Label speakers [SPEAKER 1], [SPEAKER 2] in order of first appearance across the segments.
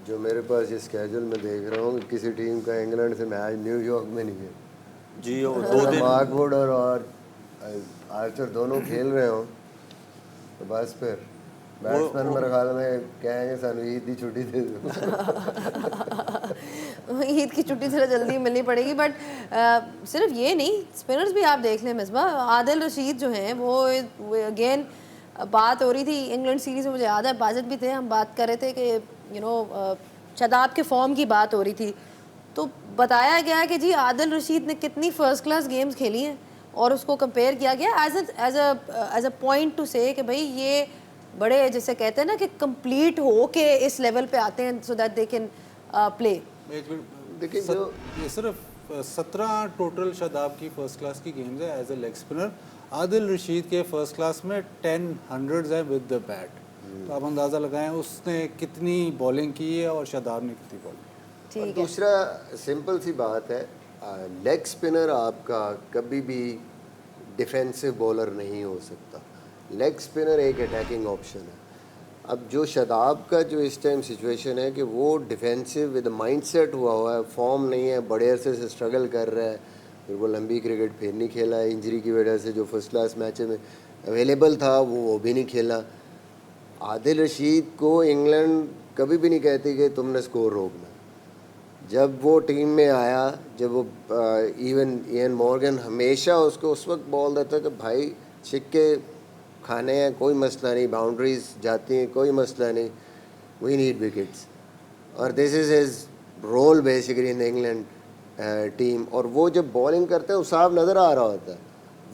[SPEAKER 1] جو میرے پاس یہ اسکیجول میں دیکھ رہا ہوں کسی ٹیم کا انگلینڈ سے میچ نیو یارک میں نہیں ہے
[SPEAKER 2] جی، اور 2 دن
[SPEAKER 1] مارک ووڈ اور آرچر دونوں کھیل رہے ہوں تو بس پھر بیٹسمین میرے خیال میں کہیں گے سانو عید کی چھٹی دے دو.
[SPEAKER 3] عید کی چھٹی تھوڑا جلدی ملنی پڑے گی. بٹ صرف یہ نہیں, اسپنرز بھی آپ دیکھ لیں مصباح, عادل رشید جو ہیں وہ اگین بات ہو رہی تھی انگلینڈ سیریز میں, مجھے یاد ہے باجد بھی تھے, ہم بات کر رہے تھے کہ شاداب کے فارم کی بات ہو رہی تھی, تو بتایا گیا کہ جی عادل رشید نے کتنی فرسٹ کلاس گیمز کھیلی ہیں اور اس کو کمپیئر کیا گیا ایز اے پوائنٹ ٹو سے کہ بھائی یہ بڑے جیسے کہتے ہیں نا کہ کمپلیٹ ہو کے اس لیول پہ آتے ہیں so that they can play.
[SPEAKER 1] دیکھیں جو
[SPEAKER 2] یہ صرف 17 ٹوٹل شاداب کی فرسٹ کلاس کی گیمز ہے ایز اے لیگ اسپنر. عادل رشید کے فرسٹ کلاس میں 10 ہنڈریڈز ہیں ود دا بیٹ. تو آپ اندازہ لگائیں اس نے کتنی بالنگ کی ہے اور شاداب نے کتنی بالنگ.
[SPEAKER 1] اور دوسرا سمپل سی بات ہے, لیگ اسپنر آپ کا کبھی بھی ڈیفینسو بولر نہیں ہو سکتا. لیگ اسپنر ایک اٹیکنگ آپشن ہے. اب جو شاداب کا جو اس ٹائم سچویشن ہے کہ وہ ڈیفینسو ود مائنڈ سیٹ ہوا ہے, فارم نہیں ہے, بڑے عرصے سے اسٹرگل کر رہا ہے, پھر وہ لمبی کرکٹ پھر نہیں کھیلا ہے انجری کی وجہ سے, جو فرسٹ کلاس میچ میں اویلیبل تھا وہ بھی نہیں کھیلا. عادل رشید کو انگلینڈ کبھی بھی نہیں کہتی کہ تم نے اسکور روکنا. جب وہ ٹیم میں آیا, جب وہ ایون ایئن مورگن ہمیشہ اس کو اس وقت بال دیتا کہ بھائی چھکے کھانے ہیں کوئی مسئلہ نہیں, باؤنڈریز جاتی ہیں کوئی مسئلہ نہیں, وی نیڈ وکٹس. اور this is his role basically in England team. اور وہ جب بالنگ کرتے ہیں وہ صاف نظر آ رہا ہوتا ہے,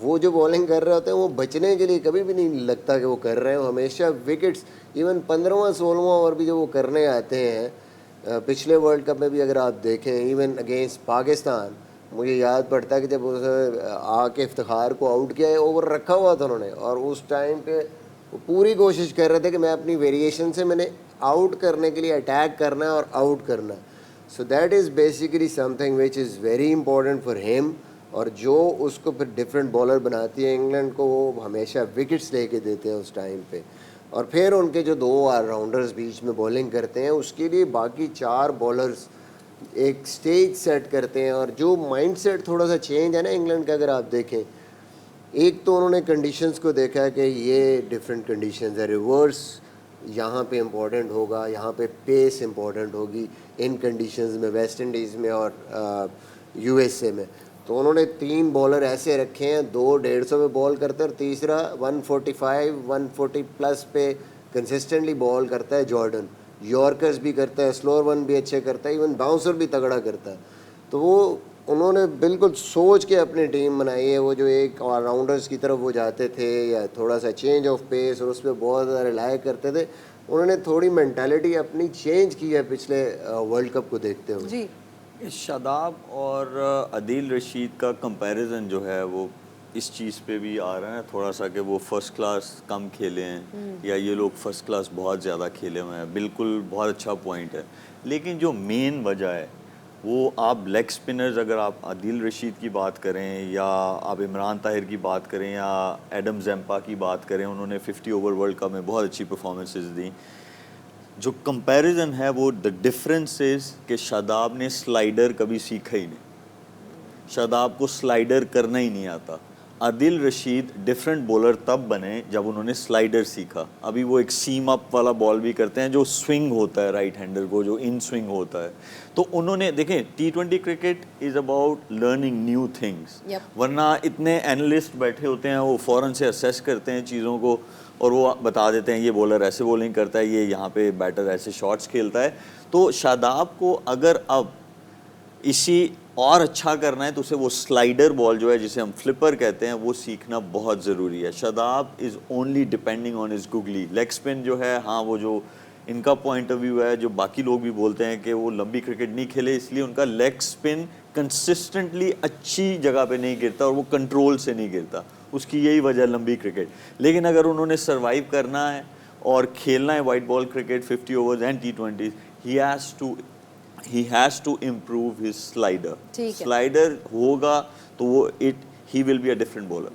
[SPEAKER 1] وہ جو بالنگ کر رہے ہوتے ہیں وہ بچنے کے لیے کبھی بھی نہیں لگتا کہ وہ کر رہے ہیں, ہمیشہ وکٹس. ایون 15واں 16واں اوور بھی جو وہ کرنے آتے ہیں, پچھلے ورلڈ کپ میں بھی اگر آپ دیکھیں ایون اگینسٹ پاکستان, مجھے یاد پڑتا ہے کہ جب آ کے افتخار کو آؤٹ کیا, اوور رکھا ہوا تھا انہوں نے, اور اس ٹائم پہ وہ پوری کوشش کر رہے تھے کہ میں اپنی ویریشن سے میں نے آؤٹ کرنے کے لیے اٹیک کرنا ہے اور آؤٹ کرنا ہے. So that is basically some thing which is very important for him. اور جو اس کو پھر ڈفرینٹ بالر بناتی ہے انگلینڈ کو, وہ ہمیشہ وکٹس لے کے دیتے ہیں اس ٹائم پہ. اور پھر ان کے جو 2 آل راؤنڈرز بیچ میں بولنگ کرتے ہیں, اس کے لیے باقی 4 بالرز ایک سٹیج سیٹ کرتے ہیں. اور جو مائنڈ سیٹ تھوڑا سا چینج ہے نا انگلینڈ کا, اگر آپ دیکھیں, ایک تو انہوں نے کنڈیشنز کو دیکھا ہے کہ یہ ڈفرینٹ کنڈیشنز ہے, ریورس یہاں پہ امپورٹنٹ ہوگا, یہاں پہ پیس امپورٹنٹ ہوگی ان کنڈیشنز میں, ویسٹ انڈیز میں اور یو ایس اے میں. تو انہوں نے 3 بالر ایسے رکھے ہیں, 2 150 پہ بال کرتے ہیں, اور تیسرا 145 140 پلس پہ کنسسٹنٹلی بال کرتا ہے جارڈن. یارکرز بھی کرتا ہے, سلور ون بھی اچھے کرتا ہے, ایون باؤنسر بھی تگڑا کرتا ہے. تو وہ انہوں نے بالکل سوچ کے اپنی ٹیم بنائی ہے. وہ جو ایک آل راؤنڈرز کی طرف وہ جاتے تھے یا تھوڑا سا چینج آف پیس اور اس پہ بہت زیادہ ریلائی کرتے تھے, انہوں نے تھوڑی مینٹیلٹی اپنی چینج کی ہے پچھلے ورلڈ کپ کو دیکھتے ہوئے.
[SPEAKER 3] جی
[SPEAKER 4] شاداب اور عادل رشید کا کمپیریزن جو ہے وہ اس چیز پہ بھی آ رہا ہے تھوڑا سا کہ وہ فرسٹ کلاس کم کھیلے ہیں یا یہ لوگ فرسٹ کلاس بہت زیادہ کھیلے ہوئے ہیں. بالکل بہت اچھا پوائنٹ ہے, لیکن جو مین وجہ ہے وہ آپ لیگ اسپنرز, اگر آپ عادل رشید کی بات کریں یا آپ عمران طاہر کی بات کریں یا ایڈم زیمپا کی بات کریں, انہوں نے 50 اوور ورلڈ کپ میں بہت اچھی پرفارمنسز دیں. جو کمپیریزن ہے وہ دا ڈفرینس از کہ شاداب نے سلائیڈر کبھی سیکھا ہی نہیں, شاداب کو سلائیڈر کرنا ہی نہیں آتا. عادل رشید ڈفرینٹ بولر تب بنے جب انہوں نے سلائیڈر سیکھا. ابھی وہ ایک سیم اپ والا بال بھی کرتے ہیں جو سوئنگ ہوتا ہے رائٹ ہینڈر کو, جو ان سوئنگ ہوتا ہے. تو انہوں نے دیکھیں T20 cricket is about learning new things, ورنہ اتنے اینالسٹ بیٹھے ہوتے ہیں وہ فوراً سے اسیس کرتے ہیں چیزوں کو اور وہ بتا دیتے ہیں یہ بولر ایسے بولنگ کرتا ہے, یہ یہاں پہ بیٹر ایسے شاٹس کھیلتا ہے. تو شاداب کو اگر اب اسی اور اچھا کرنا ہے تو اسے وہ سلائیڈر بال جو ہے جسے ہم فلپر کہتے ہیں وہ سیکھنا بہت ضروری ہے. Shadab is only depending on his googly. Leg spin جو ہے, ہاں وہ جو ان کا پوائنٹ آف ویو ہے, جو باقی لوگ بھی بولتے ہیں کہ وہ لمبی کرکٹ نہیں کھیلے اس لیے ان کا لیگ اسپن کنسسٹنٹلی اچھی جگہ پہ نہیں گرتا اور وہ کنٹرول سے نہیں گرتا, اس کی یہی وجہ لمبی کرکٹ. لیکن اگر انہوں نے سروائیو کرنا ہے اور کھیلنا ہے white ball cricket 50 overs and T20, he has to improve his slider. Slider ہوگا تو وہ he will be a different bowler.